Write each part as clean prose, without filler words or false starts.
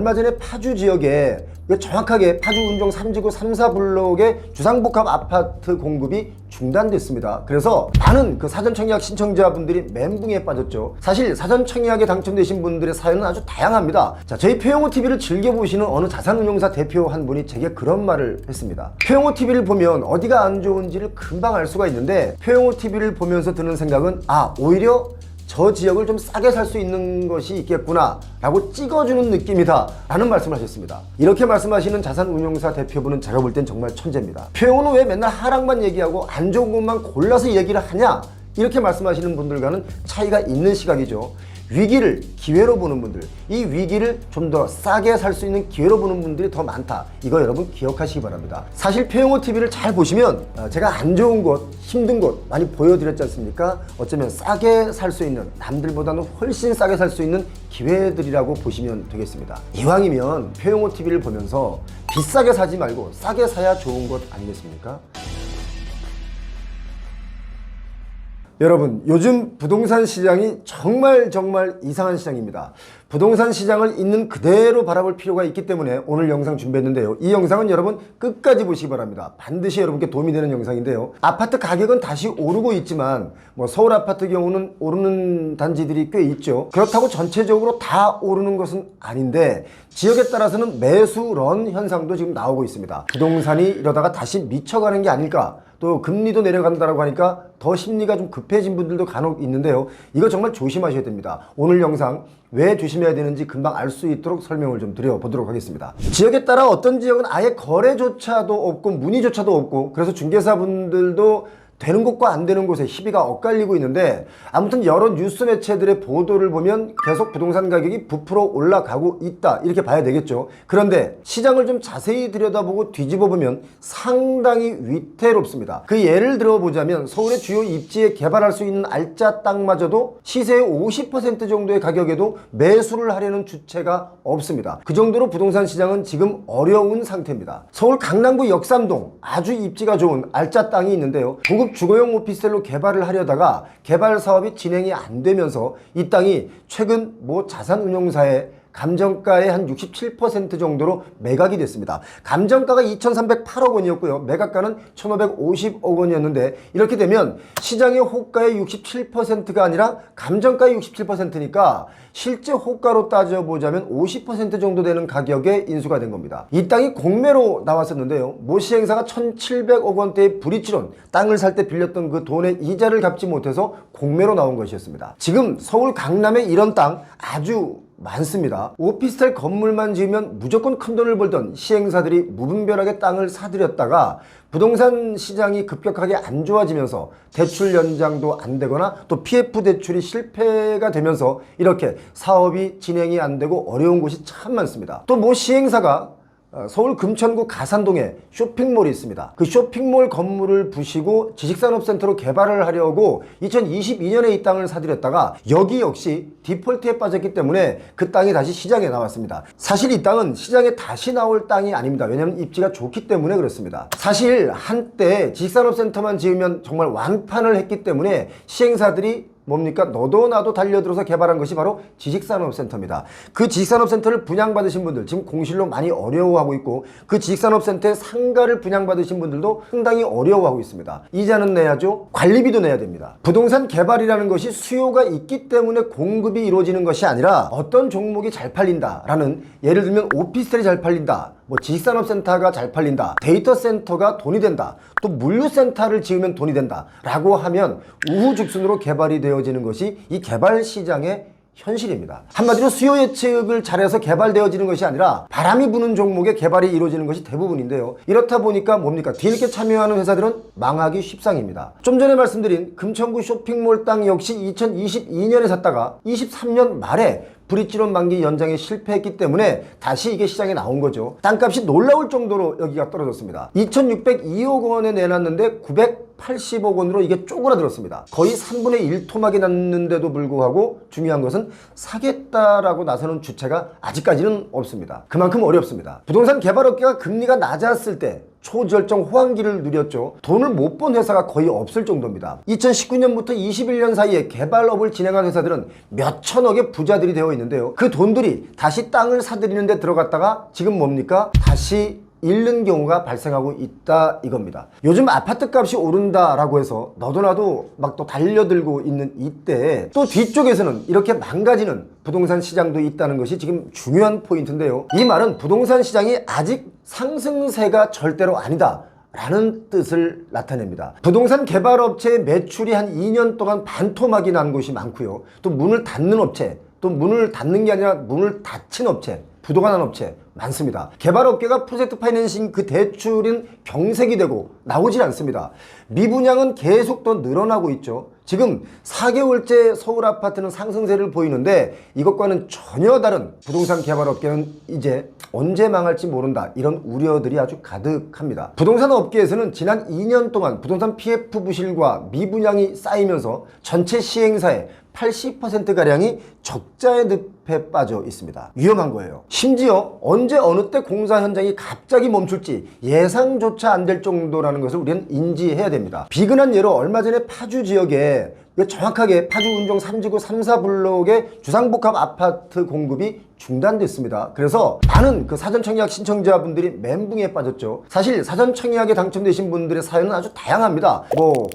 얼마 전에 파주 지역에 정확하게 파주 운정 3지구 3, 4블록의 주상복합 아파트 공급이 중단됐습니다. 그래서 많은 그 사전청약 신청자분들이 멘붕에 빠졌죠. 사실 사전청약에 당첨되신 분들의 사연은 아주 다양합니다. 자, 저희 표영호TV를 즐겨보시는 어느 자산운용사 대표 한 분이 제게 그런 말을 했습니다. 표영호TV를 보면 어디가 안 좋은지를 금방 알 수가 있는데 표영호TV를 보면서 드는 생각은 오히려 저 지역을 좀 싸게 살 수 있는 것이 있겠구나 라고 찍어주는 느낌이다 라는 말씀을 하셨습니다. 이렇게 말씀하시는 자산운용사 대표분은 제가 볼 땐 정말 천재입니다. 표현은 왜 맨날 하락만 얘기하고 안 좋은 것만 골라서 얘기를 하냐, 이렇게 말씀하시는 분들과는 차이가 있는 시각이죠. 위기를 기회로 보는 분들, 이 위기를 좀 더 싸게 살 수 있는 기회로 보는 분들이 더 많다, 이거 여러분 기억하시기 바랍니다. 사실 표영호TV를 잘 보시면 제가 안 좋은 곳, 힘든 곳 많이 보여드렸지 않습니까? 어쩌면 싸게 살 수 있는, 남들보다는 훨씬 싸게 살 수 있는 기회들이라고 보시면 되겠습니다. 이왕이면 표영호TV를 보면서 비싸게 사지 말고 싸게 사야 좋은 것 아니겠습니까? 여러분, 요즘 부동산 시장이 정말 이상한 시장입니다. 부동산 시장을 있는 그대로 바라볼 필요가 있기 때문에 오늘 영상 준비했는데요. 이 영상은 여러분 끝까지 보시기 바랍니다. 반드시 여러분께 도움이 되는 영상인데요. 아파트 가격은 다시 오르고 있지만 서울 아파트 경우는 오르는 단지들이 꽤 있죠. 그렇다고 전체적으로 다 오르는 것은 아닌데 지역에 따라서는 매수런 현상도 지금 나오고 있습니다. 부동산이 이러다가 다시 미쳐가는 게 아닐까, 또 금리도 내려간다라고 하니까 더 심리가 좀 급해진 분들도 간혹 있는데요. 이거 정말 조심하셔야 됩니다. 오늘 영상 왜 조심해야 되는지 금방 알 수 있도록 설명을 좀 드려보도록 하겠습니다. 지역에 따라 어떤 지역은 아예 거래조차도 없고 문의조차도 없고, 그래서 중개사분들도 되는 곳과 안 되는 곳에 희비가 엇갈리고 있는데, 아무튼 여러 뉴스 매체들의 보도를 보면 계속 부동산 가격이 부풀어 올라가고 있다, 이렇게 봐야 되겠죠. 그런데 시장을 좀 자세히 들여다보고 뒤집어 보면 상당히 위태롭습니다. 그 예를 들어보자면 서울의 주요 입지에 개발할 수 있는 알짜 땅마저도 시세의 50% 정도의 가격에도 매수를 하려는 주체가 없습니다. 그 정도로 부동산 시장은 지금 어려운 상태입니다. 서울 강남구 역삼동 아주 입지가 좋은 알짜 땅이 있는데요. 고급 주거용 오피스텔로 개발을 하려다가 개발 사업이 진행이 안 되면서 이 땅이 최근 자산운용사의 감정가의 한 67% 정도로 매각이 됐습니다. 감정가가 2,308억 원이었고요. 매각가는 1,550억 원이었는데, 이렇게 되면 시장의 호가의 67%가 아니라 감정가의 67%니까 실제 호가로 따져보자면 50% 정도 되는 가격에 인수가 된 겁니다. 이 땅이 공매로 나왔었는데요. 모 시행사가 1,700억 원대의 브릿지론, 땅을 살 때 빌렸던 그 돈의 이자를 갚지 못해서 공매로 나온 것이었습니다. 지금 서울 강남에 이런 땅 아주 많습니다. 오피스텔 건물만 지으면 무조건 큰 돈을 벌던 시행사들이 무분별하게 땅을 사들였다가 부동산 시장이 급격하게 안 좋아지면서 대출 연장도 안 되거나 또 PF 대출이 실패가 되면서 이렇게 사업이 진행이 안 되고 어려운 곳이 참 많습니다. 또 모 시행사가 서울 금천구 가산동에 쇼핑몰이 있습니다. 그 쇼핑몰 건물을 부시고 지식산업센터로 개발을 하려고 2022년에 이 땅을 사들였다가 여기 역시 디폴트에 빠졌기 때문에 그 땅이 다시 시장에 나왔습니다. 사실 이 땅은 시장에 다시 나올 땅이 아닙니다. 왜냐하면 입지가 좋기 때문에 그렇습니다. 사실 한때 지식산업센터만 지으면 정말 완판을 했기 때문에 시행사들이 너도 나도 달려들어서 개발한 것이 바로 지식산업센터입니다. 그 지식산업센터를 분양받으신 분들 지금 공실로 많이 어려워하고 있고, 그 지식산업센터의 상가를 분양받으신 분들도 상당히 어려워하고 있습니다. 이자는 내야죠. 관리비도 내야 됩니다. 부동산 개발이라는 것이 수요가 있기 때문에 공급이 이루어지는 것이 아니라 어떤 종목이 잘 팔린다라는, 예를 들면 오피스텔이 잘 팔린다, 지식산업센터가 잘 팔린다, 데이터센터가 돈이 된다, 또 물류센터를 지으면 돈이 된다 라고 하면 우후죽순으로 개발이 되어지는 것이 이 개발 시장의 현실입니다. 한마디로 수요 예측을 잘해서 개발되어지는 것이 아니라 바람이 부는 종목에 개발이 이루어지는 것이 대부분인데요. 이렇다 보니까 뒤늦게 참여하는 회사들은 망하기 십상입니다. 좀 전에 말씀드린 금천구 쇼핑몰 땅 역시 2022년에 샀다가 23년 말에 브릿지론 만기 연장에 실패했기 때문에 다시 이게 시장에 나온 거죠. 땅값이 놀라울 정도로 여기가 떨어졌습니다. 2,602억 원에 내놨는데 980억 원으로 이게 쪼그라들었습니다. 거의 3분의 1토막이 났는데도 불구하고 중요한 것은 사겠다라고 나서는 주체가 아직까지는 없습니다. 그만큼 어렵습니다. 부동산 개발업계가 금리가 낮았을 때 초절정 호황기를 누렸죠. 돈을 못 번 회사가 거의 없을 정도입니다. 2019년부터 21년 사이에 개발업을 진행한 회사들은 몇 천억의 부자들이 되어 있는데요. 그 돈들이 다시 땅을 사들이는 데 들어갔다가 지금 뭡니까? 다시 잃는 경우가 발생하고 있다 이겁니다. 요즘 아파트 값이 오른다라고 해서 너도 나도 막 또 달려들고 있는 이때 또 뒤쪽에서는 이렇게 망가지는 부동산 시장도 있다는 것이 지금 중요한 포인트인데요. 이 말은 부동산 시장이 아직 상승세가 절대로 아니다 라는 뜻을 나타냅니다. 부동산 개발업체의 매출이 한 2년 동안 반토막이 난 곳이 많고요. 또 문을 닫는 업체, 또 문을 닫는 게 아니라 문을 닫힌 업체, 부도가 난 업체 많습니다. 개발업계가 프로젝트 파이낸싱 그 대출인 경색이 되고 나오질 않습니다. 미분양은 계속 더 늘어나고 있죠. 지금 4개월째 서울 아파트는 상승세를 보이는데 이것과는 전혀 다른 부동산 개발업계는 이제 언제 망할지 모른다 이런 우려들이 아주 가득합니다. 부동산 업계에서는 지난 2년 동안 부동산 PF 부실과 미분양이 쌓이면서 전체 시행사의 80%가량이 적자의 늪에 빠져 있습니다. 위험한 거예요. 심지어 언제 어느 때 공사 현장이 갑자기 멈출지 예상조차 안 될 정도라는 것을 우리는 인지해야 됩니다. 비근한 예로 얼마 전에 파주 지역에 정확하게 파주 운정 3지구 3, 4블록의 주상복합 아파트 공급이 중단됐습니다. 그래서 많은 그 사전청약 신청자분들이 멘붕에 빠졌죠. 사실 사전청약에 당첨되신 분들의 사연은 아주 다양합니다.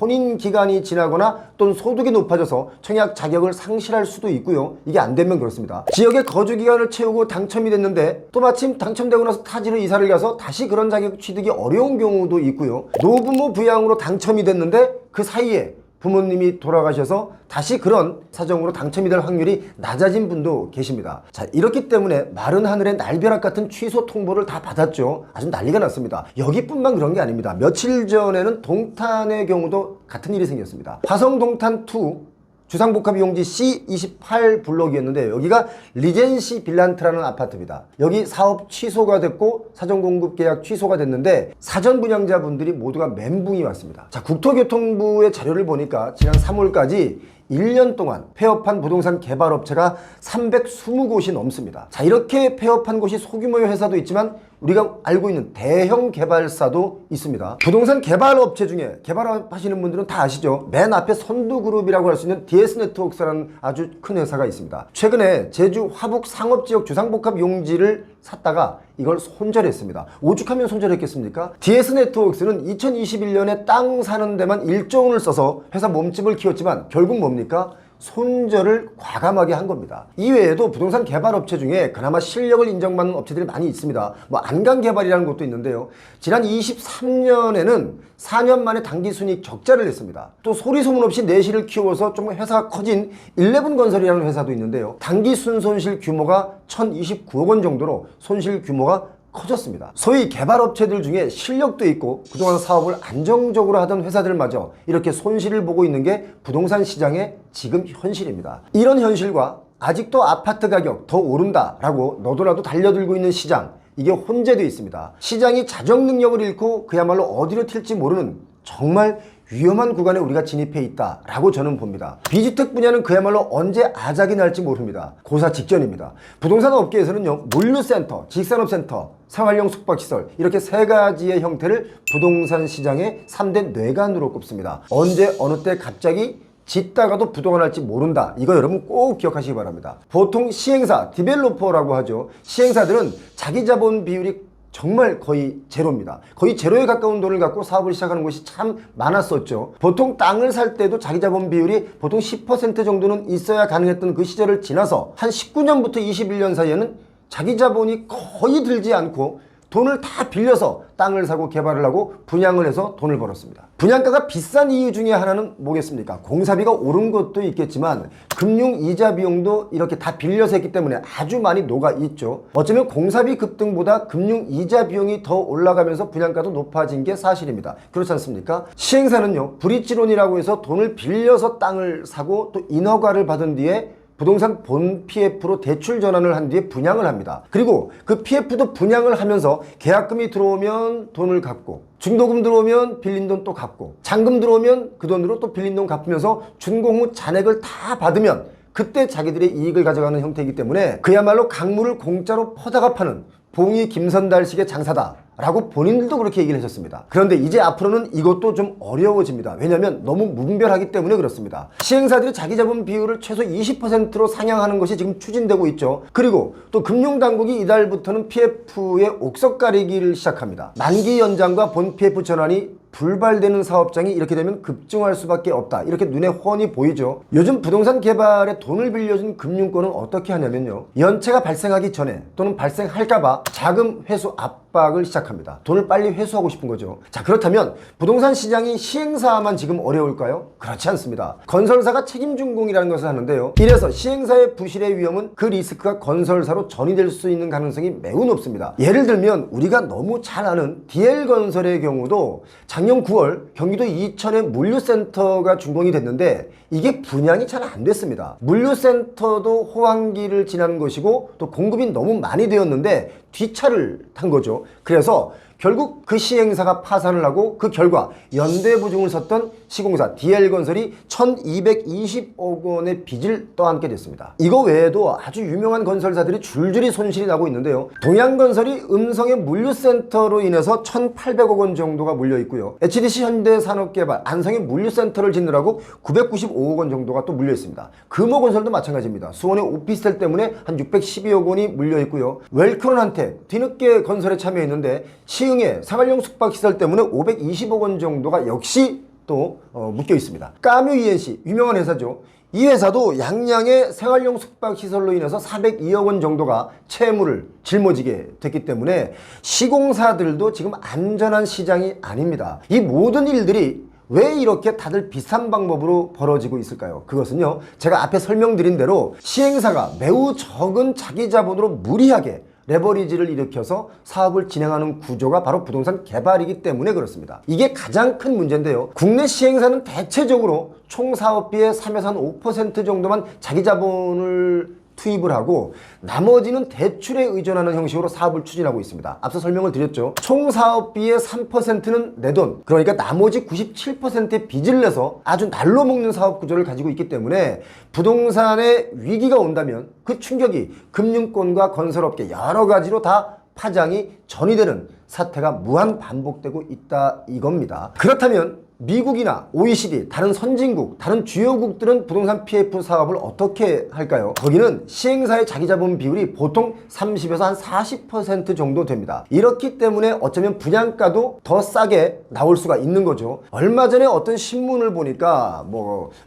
혼인 기간이 지나거나 또는 소득이 높아져서 청약 자격을 상실할 수도 있고요. 이게 안 되면 그렇습니다. 지역의 거주 기간을 채우고 당첨이 됐는데 또 마침 당첨되고 나서 타지로 이사를 가서 다시 그런 자격 취득이 어려운 경우도 있고요. 노부모 부양으로 당첨이 됐는데 그 사이에 부모님이 돌아가셔서 다시 그런 사정으로 당첨이 될 확률이 낮아진 분도 계십니다. 자, 이렇기 때문에 마른 하늘의 날벼락 같은 취소 통보를 다 받았죠. 아주 난리가 났습니다. 여기뿐만 그런 게 아닙니다. 며칠 전에는 동탄의 경우도 같은 일이 생겼습니다. 화성 동탄2 주상복합 용지 C28 블록이었는데 여기가 리젠시 빌란트라는 아파트입니다. 여기 사업 취소가 됐고 사전공급 계약 취소가 됐는데 사전 분양자분들이 모두가 멘붕이 왔습니다. 자, 국토교통부의 자료를 보니까 지난 3월까지 1년 동안 폐업한 부동산 개발업체가 320곳이 넘습니다. 자, 이렇게 폐업한 곳이 소규모의 회사도 있지만 우리가 알고 있는 대형 개발사도 있습니다. 부동산 개발업체 중에 개발하시는 분들은 다 아시죠? 맨 앞에 선두그룹이라고 할 수 있는 DS네트워크스라는 아주 큰 회사가 있습니다. 최근에 제주 화북 상업지역 주상복합 용지를 샀다가 이걸 손절했습니다. 오죽하면 손절했겠습니까? DS네트워크스는 2021년에 땅 사는 데만 1조 원을 써서 회사 몸집을 키웠지만 결국 뭡니까? 손절을 과감하게 한 겁니다. 이외에도 부동산 개발업체 중에 그나마 실력을 인정받는 업체들이 많이 있습니다. 안강개발이라는 것도 있는데요. 지난 23년에는 4년 만에 당기순이익 적자를 냈습니다. 또 소리 소문 없이 내실을 키워서 좀 회사가 커진 11건설이라는 회사도 있는데요. 당기순손실 규모가 1029억 원 정도로 손실 규모가 커졌습니다. 소위 개발업체들 중에 실력도 있고 그동안 사업을 안정적으로 하던 회사들마저 이렇게 손실을 보고 있는 게 부동산 시장의 지금 현실입니다. 이런 현실과 아직도 아파트 가격 더 오른다라고 너도 나도 달려들고 있는 시장, 이게 혼재되어 있습니다. 시장이 자정 능력을 잃고 그야말로 어디로 튈지 모르는 정말 위험한 구간에 우리가 진입해 있다라고 저는 봅니다. 비주택 분야는 그야말로 언제 아작이 날지 모릅니다. 고사 직전입니다. 부동산 업계에서는요, 물류센터, 직산업센터, 생활용 숙박시설 이렇게 세 가지의 형태를 부동산 시장의 3대 뇌관으로 꼽습니다. 언제 어느 때 갑자기 짓다가도 부도가 날지 모른다. 이거 여러분 꼭 기억하시기 바랍니다. 보통 시행사, 디벨로퍼라고 하죠. 시행사들은 자기 자본 비율이 정말 거의 제로입니다. 거의 제로에 가까운 돈을 갖고 사업을 시작하는 곳이 참 많았었죠. 보통 땅을 살 때도 자기 자본 비율이 보통 10% 정도는 있어야 가능했던 그 시절을 지나서 한 19년부터 21년 사이에는 자기 자본이 거의 들지 않고 돈을 다 빌려서 땅을 사고 개발을 하고 분양을 해서 돈을 벌었습니다. 분양가가 비싼 이유 중에 하나는 뭐겠습니까? 공사비가 오른 것도 있겠지만 금융 이자 비용도 이렇게 다 빌려서 했기 때문에 아주 많이 녹아 있죠. 어쩌면 공사비 급등보다 금융 이자 비용이 더 올라가면서 분양가도 높아진 게 사실입니다. 그렇지 않습니까? 시행사는요, 브릿지론이라고 해서 돈을 빌려서 땅을 사고 또 인허가를 받은 뒤에 부동산 본 PF로 대출 전환을 한 뒤에 분양을 합니다. 그리고 그 PF도 분양을 하면서 계약금이 들어오면 돈을 갚고 중도금 들어오면 빌린 돈 또 갚고 잔금 들어오면 그 돈으로 또 빌린 돈 갚으면서 준공 후 잔액을 다 받으면 그때 자기들의 이익을 가져가는 형태이기 때문에 그야말로 강물을 공짜로 퍼다가 파는 봉이 김선달식의 장사다 라고 본인들도 그렇게 얘기를 하셨습니다. 그런데 이제 앞으로는 이것도 좀 어려워집니다. 왜냐하면 너무 무분별하기 때문에 그렇습니다. 시행사들이 자기 자본 비율을 최소 20%로 상향하는 것이 지금 추진되고 있죠. 그리고 또 금융당국이 이달부터는 PF의 옥석 가리기를 시작합니다. 만기 연장과 본 PF 전환이 불발되는 사업장이 이렇게 되면 급증할 수밖에 없다. 이렇게 눈에 훤히 보이죠. 요즘 부동산 개발에 돈을 빌려준 금융권은 어떻게 하냐면요, 연체가 발생하기 전에 또는 발생할까봐 자금 회수 압박을 시작합니다. 돈을 빨리 회수하고 싶은 거죠. 자, 그렇다면 부동산 시장이 시행사만 지금 어려울까요? 그렇지 않습니다. 건설사가 책임준공이라는 것을 하는데요, 이래서 시행사의 부실의 위험은 그 리스크가 건설사로 전이될 수 있는 가능성이 매우 높습니다. 예를 들면 우리가 너무 잘 아는 DL건설의 경우도 작년 9월 경기도 이천에 물류센터가 준공이 됐는데 이게 분양이 잘 안 됐습니다. 물류센터도 호황기를 지난 것이고 또 공급이 너무 많이 되었는데 뒷차를 탄 거죠. 그래서 결국 그 시행사가 파산을 하고 그 결과 연대보증을 섰던 시공사 DL건설이 1220억 원의 빚을 떠안게 됐습니다. 이거 외에도 아주 유명한 건설사들이 줄줄이 손실이 나고 있는데요, 동양건설이 음성의 물류센터로 인해서 1800억 원 정도가 물려 있고요, HDC 현대산업개발 안성의 물류센터를 짓느라고 995억 원 정도가 또 물려 있습니다. 금호건설도 마찬가지입니다. 수원의 오피스텔 때문에 한 612억 원이 물려 있고요, 웰크론한테 뒤늦게 건설에 참여했는데 시흥의 생활용 숙박시설 때문에 520억 원 정도가 역시 또 묶여 있습니다. 까뮤 ENC 유명한 회사죠. 이 회사도 양양의 생활용 숙박시설로 인해서 402억 원 정도가 채무를 짊어지게 됐기 때문에 시공사들도 지금 안전한 시장이 아닙니다. 이 모든 일들이 왜 이렇게 다들 비슷한 방법으로 벌어지고 있을까요? 그것은요, 제가 앞에 설명드린 대로 시행사가 매우 적은 자기 자본으로 무리하게 레버리지를 일으켜서 사업을 진행하는 구조가 바로 부동산 개발이기 때문에 그렇습니다. 이게 가장 큰 문제인데요, 국내 시행사는 대체적으로 총 사업비의 3에서 한 5% 정도만 자기 자본을 투입을 하고 나머지는 대출에 의존하는 형식으로 사업을 추진하고 있습니다. 앞서 설명을 드렸죠. 총 사업비의 3%는 내 돈, 그러니까 나머지 97%의 빚을 내서 아주 날로 먹는 사업 구조를 가지고 있기 때문에 부동산에 위기가 온다면 그 충격이 금융권과 건설업계 여러 가지로 다 파장이 전이되는 사태가 무한 반복되고 있다 이겁니다. 그렇다면 미국이나 OECD, 다른 선진국, 다른 주요국들은 부동산 PF 사업을 어떻게 할까요? 거기는 시행사의 자기자본 비율이 보통 30에서 한 40% 정도 됩니다. 이렇기 때문에 어쩌면 분양가도 더 싸게 나올 수가 있는 거죠. 얼마 전에 어떤 신문을 보니까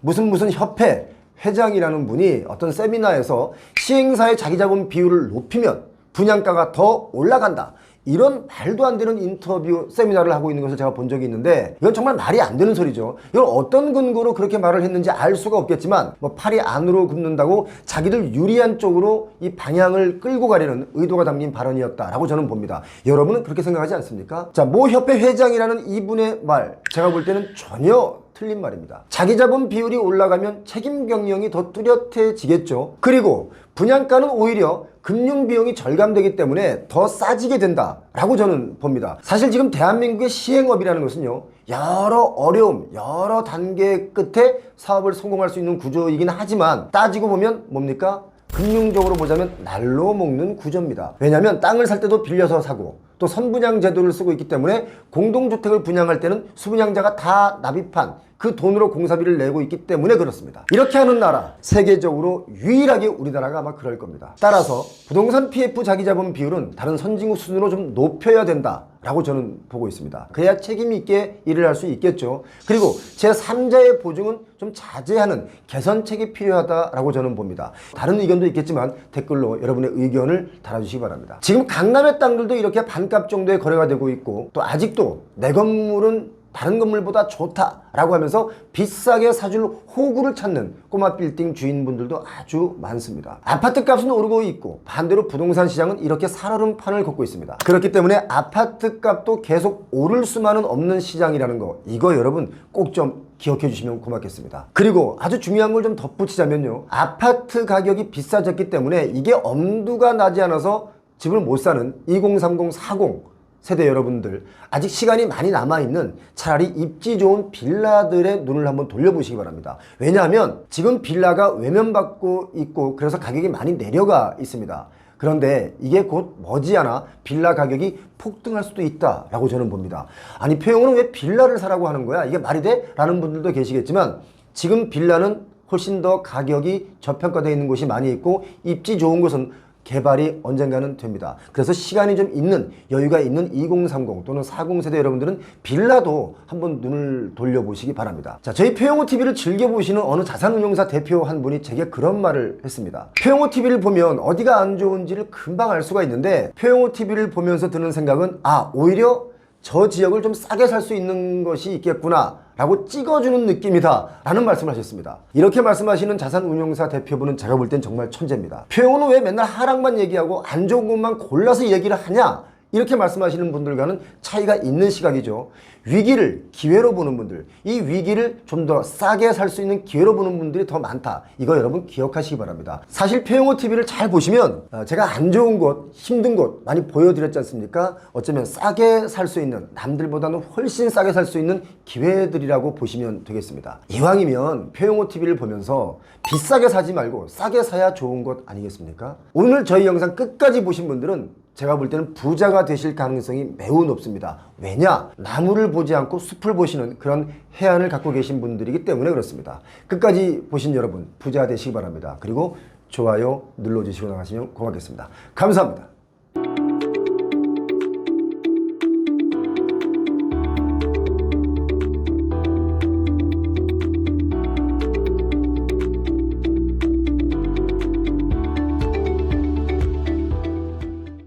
무슨 협회 회장이라는 분이 어떤 세미나에서 시행사의 자기자본 비율을 높이면 분양가가 더 올라간다, 이런 말도 안 되는 인터뷰 세미나를 하고 있는 것을 제가 본 적이 있는데 이건 정말 말이 안 되는 소리죠. 이걸 어떤 근거로 그렇게 말을 했는지 알 수가 없겠지만 팔이 안으로 굽는다고 자기들 유리한 쪽으로 이 방향을 끌고 가려는 의도가 담긴 발언이었다라고 저는 봅니다. 여러분은 그렇게 생각하지 않습니까? 자, 모 협회 회장이라는 이분의 말, 제가 볼 때는 전혀 틀린 말입니다. 자기 자본 비율이 올라가면 책임 경영이 더 뚜렷해지겠죠. 그리고 분양가는 오히려 금융 비용이 절감되기 때문에 더 싸지게 된다라고 저는 봅니다. 사실 지금 대한민국의 시행업이라는 것은요, 여러 어려움, 여러 단계 끝에 사업을 성공할 수 있는 구조이긴 하지만 따지고 보면 뭡니까? 금융적으로 보자면 날로 먹는 구조입니다. 왜냐하면 땅을 살 때도 빌려서 사고 또 선분양 제도를 쓰고 있기 때문에 공동주택을 분양할 때는 수분양자가 다 납입한 그 돈으로 공사비를 내고 있기 때문에 그렇습니다. 이렇게 하는 나라, 세계적으로 유일하게 우리나라가 아마 그럴 겁니다. 따라서 부동산 PF 자기자본 비율은 다른 선진국 수준으로 좀 높여야 된다라고 저는 보고 있습니다. 그래야 책임 있게 일을 할 수 있겠죠. 그리고 제3자의 보증은 좀 자제하는 개선책이 필요하다라고 저는 봅니다. 다른 의견도 있겠지만 댓글로 여러분의 의견을 달아주시기 바랍니다. 지금 강남의 땅들도 이렇게 반값 정도의 거래가 되고 있고 또 아직도 내 건물은 다른 건물보다 좋다라고 하면서 비싸게 사줄 호구를 찾는 꼬마 빌딩 주인분들도 아주 많습니다. 아파트 값은 오르고 있고 반대로 부동산 시장은 이렇게 살얼음판을 걷고 있습니다. 그렇기 때문에 아파트 값도 계속 오를 수만은 없는 시장이라는 거, 이거 여러분 꼭 좀 기억해 주시면 고맙겠습니다. 그리고 아주 중요한 걸 좀 덧붙이자면요, 아파트 가격이 비싸졌기 때문에 이게 엄두가 나지 않아서 집을 못 사는 2030, 40 세대 여러분들, 아직 시간이 많이 남아있는 차라리 입지 좋은 빌라들의 눈을 한번 돌려보시기 바랍니다. 왜냐하면 지금 빌라가 외면받고 있고 그래서 가격이 많이 내려가 있습니다. 그런데 이게 곧 머지않아 빌라 가격이 폭등할 수도 있다라고 저는 봅니다. 아니 표영호는 왜 빌라를 사라고 하는 거야? 이게 말이 돼? 라는 분들도 계시겠지만 지금 빌라는 훨씬 더 가격이 저평가되어 있는 곳이 많이 있고 입지 좋은 곳은 개발이 언젠가는 됩니다. 그래서 시간이 좀 있는 여유가 있는 2030 또는 40세대 여러분들은 빌라도 한번 눈을 돌려보시기 바랍니다. 자, 저희 표영호 TV를 즐겨보시는 어느 자산운용사 대표 한 분이 제게 그런 말을 했습니다. 표영호 TV를 보면 어디가 안 좋은지를 금방 알 수가 있는데 표영호 TV를 보면서 드는 생각은 오히려 저 지역을 좀 싸게 살 수 있는 것이 있겠구나 라고 찍어주는 느낌이다 라는 말씀을 하셨습니다. 이렇게 말씀하시는 자산운용사 대표분은 제가 볼 땐 정말 천재입니다. 표현은 왜 맨날 하락만 얘기하고 안 좋은 것만 골라서 얘기를 하냐 이렇게 말씀하시는 분들과는 차이가 있는 시각이죠. 위기를 기회로 보는 분들, 이 위기를 좀 더 싸게 살 수 있는 기회로 보는 분들이 더 많다. 이거 여러분 기억하시기 바랍니다. 사실 표영호 TV를 잘 보시면 제가 안 좋은 곳, 힘든 곳 많이 보여드렸지 않습니까? 어쩌면 싸게 살 수 있는, 남들보다는 훨씬 싸게 살 수 있는 기회들이라고 보시면 되겠습니다. 이왕이면 표영호 TV를 보면서 비싸게 사지 말고 싸게 사야 좋은 것 아니겠습니까? 오늘 저희 영상 끝까지 보신 분들은 제가 볼 때는 부자가 되실 가능성이 매우 높습니다. 왜냐? 나무를 보지 않고 숲을 보시는 그런 해안을 갖고 계신 분들이기 때문에 그렇습니다. 끝까지 보신 여러분 부자 되시기 바랍니다. 그리고 좋아요 눌러주시고 나가시면 고맙겠습니다. 감사합니다.